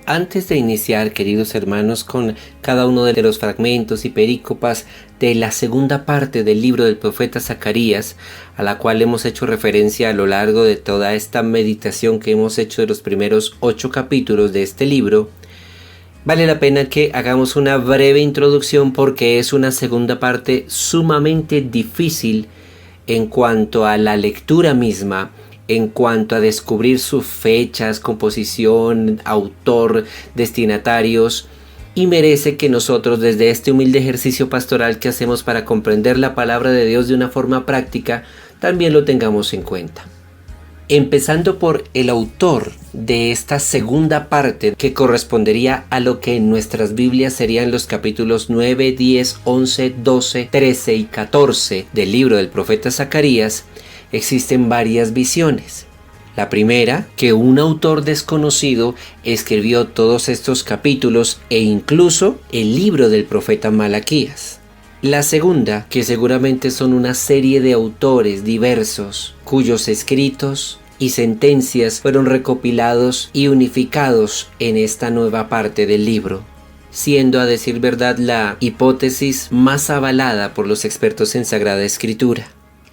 Antes de iniciar, queridos hermanos, con cada uno de los fragmentos y perícopas de la segunda parte del libro del profeta Zacarías, a la cual hemos hecho referencia a lo largo de toda esta meditación que hemos hecho de los primeros 8 capítulos de este libro, vale la pena que hagamos una breve introducción porque es una segunda parte sumamente difícil en cuanto a la lectura misma, en cuanto a descubrir sus fechas, composición, autor, destinatarios, y merece que nosotros desde este humilde ejercicio pastoral que hacemos para comprender la palabra de Dios de una forma práctica, también lo tengamos en cuenta. Empezando por el autor de esta segunda parte que correspondería a lo que en nuestras Biblias serían los capítulos 9, 10, 11, 12, 13 y 14 del libro del profeta Zacarías, existen varias visiones. La primera, que un autor desconocido escribió todos estos capítulos e incluso el libro del profeta Malaquías. La segunda, que seguramente son una serie de autores diversos, cuyos escritos y sentencias fueron recopilados y unificados en esta nueva parte del libro, siendo a decir verdad la hipótesis más avalada por los expertos en Sagrada Escritura.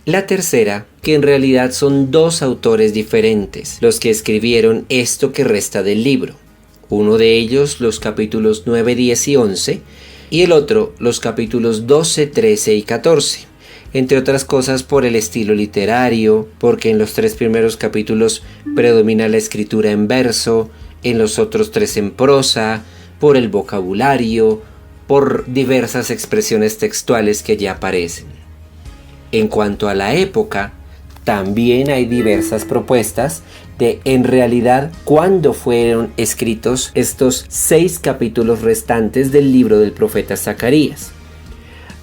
La tercera, que en realidad son 2 autores diferentes los que escribieron esto que resta del libro. Uno de ellos los capítulos 9, 10 y 11 y el otro los capítulos 12, 13 y 14. Entre otras cosas por el estilo literario, porque en los 3 primeros capítulos predomina la escritura en verso, en los otros 3 en prosa, por el vocabulario, por diversas expresiones textuales que allí aparecen. En cuanto a la época, también hay diversas propuestas de en realidad cuándo fueron escritos estos 6 capítulos restantes del libro del profeta Zacarías.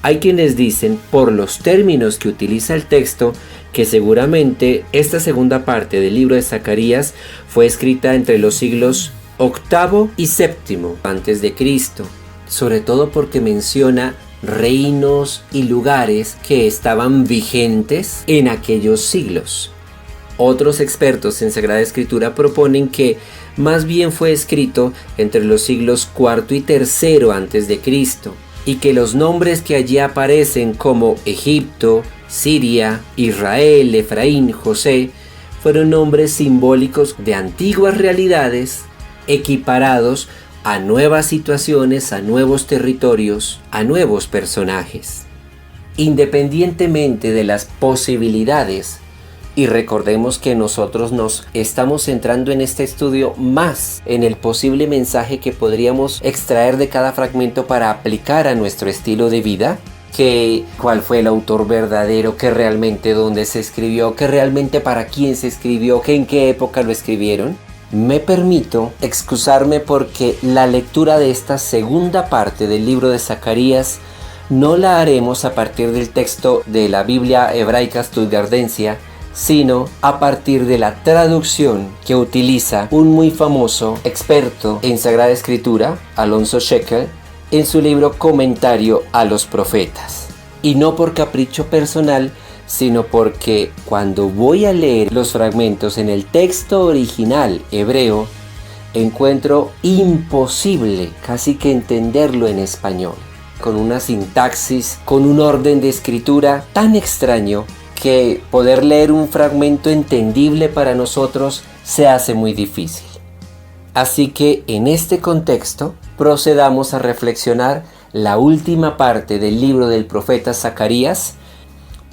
Hay quienes dicen, por los términos que utiliza el texto, que seguramente esta segunda parte del libro de Zacarías fue escrita entre los siglos VIII y VII antes de Cristo, sobre todo porque menciona reinos y lugares que estaban vigentes en aquellos siglos. Otros expertos en Sagrada Escritura proponen que más bien fue escrito entre los siglos IV y III antes de Cristo, y que los nombres que allí aparecen como Egipto, Siria, Israel, Efraín, José, fueron nombres simbólicos de antiguas realidades equiparados a nuevas situaciones, a nuevos territorios, a nuevos personajes. Independientemente de las posibilidades, y recordemos que nosotros nos estamos centrando en este estudio más en el posible mensaje que podríamos extraer de cada fragmento para aplicar a nuestro estilo de vida, que cuál fue el autor verdadero, que realmente dónde se escribió, que realmente para quién se escribió, que en qué época lo escribieron. Me permito excusarme porque la lectura de esta segunda parte del libro de Zacarías no la haremos a partir del texto de la Biblia hebraica Stuttgartensia, sino a partir de la traducción que utiliza un muy famoso experto en Sagrada Escritura, Alonso Shekel, en su libro Comentario a los Profetas. Y no por capricho personal, sino porque cuando voy a leer los fragmentos en el texto original hebreo, encuentro imposible casi que entenderlo en español, con una sintaxis, con un orden de escritura tan extraño que poder leer un fragmento entendible para nosotros se hace muy difícil. Así que en este contexto procedamos a reflexionar la última parte del libro del profeta Zacarías,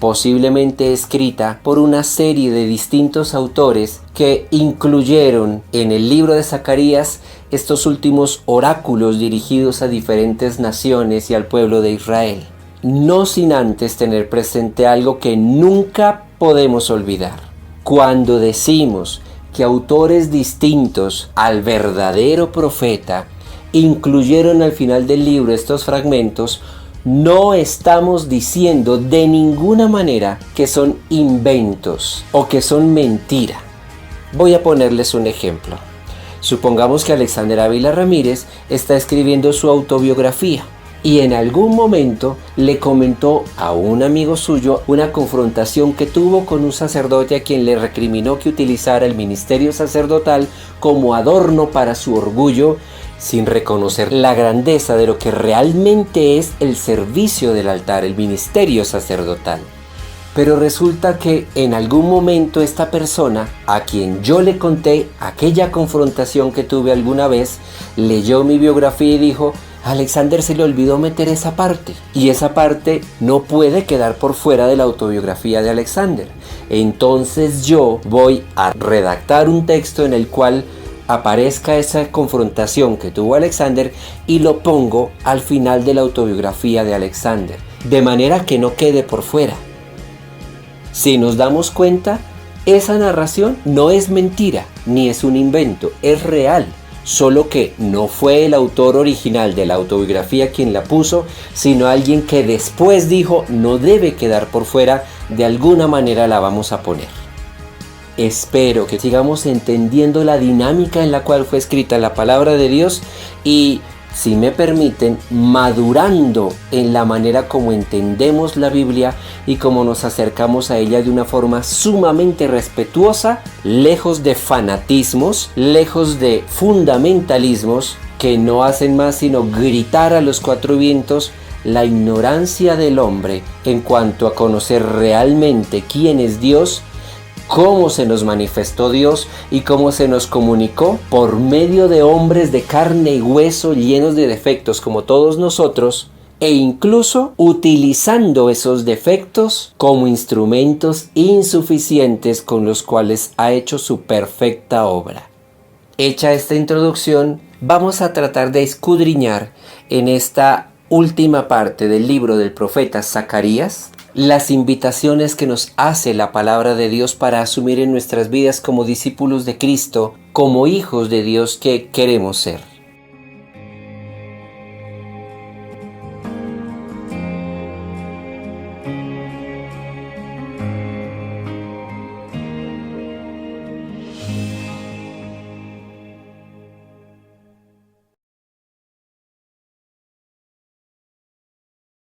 posiblemente escrita por una serie de distintos autores que incluyeron en el libro de Zacarías estos últimos oráculos dirigidos a diferentes naciones y al pueblo de Israel. No sin antes tener presente algo que nunca podemos olvidar. Cuando decimos que autores distintos al verdadero profeta incluyeron al final del libro estos fragmentos, no estamos diciendo de ninguna manera que son inventos o que son mentira. Voy a ponerles un ejemplo. Supongamos que Alexander Ávila Ramírez está escribiendo su autobiografía y en algún momento le comentó a un amigo suyo una confrontación que tuvo con un sacerdote a quien le recriminó que utilizara el ministerio sacerdotal como adorno para su orgullo, sin reconocer la grandeza de lo que realmente es el servicio del altar, el ministerio sacerdotal. Pero resulta que en algún momento esta persona, a quien yo le conté aquella confrontación que tuve alguna vez, leyó mi biografía y dijo: a Alexander se le olvidó meter esa parte, y esa parte no puede quedar por fuera de la autobiografía de Alexander. Entonces yo voy a redactar un texto en el cual aparezca esa confrontación que tuvo Alexander y lo pongo al final de la autobiografía de Alexander, de manera que no quede por fuera. Si nos damos cuenta, esa narración no es mentira, ni es un invento, es real, solo que no fue el autor original de la autobiografía quien la puso, sino alguien que después dijo: no debe quedar por fuera, de alguna manera la vamos a poner. Espero que sigamos entendiendo la dinámica en la cual fue escrita la palabra de Dios y, si me permiten, madurando en la manera como entendemos la Biblia y como nos acercamos a ella de una forma sumamente respetuosa, lejos de fanatismos, lejos de fundamentalismos que no hacen más sino gritar a los cuatro vientos la ignorancia del hombre en cuanto a conocer realmente quién es Dios, cómo se nos manifestó Dios y cómo se nos comunicó por medio de hombres de carne y hueso llenos de defectos como todos nosotros, e incluso utilizando esos defectos como instrumentos insuficientes con los cuales ha hecho su perfecta obra. Hecha esta introducción, vamos a tratar de escudriñar en esta última parte del libro del profeta Zacarías las invitaciones que nos hace la palabra de Dios para asumir en nuestras vidas como discípulos de Cristo, como hijos de Dios que queremos ser.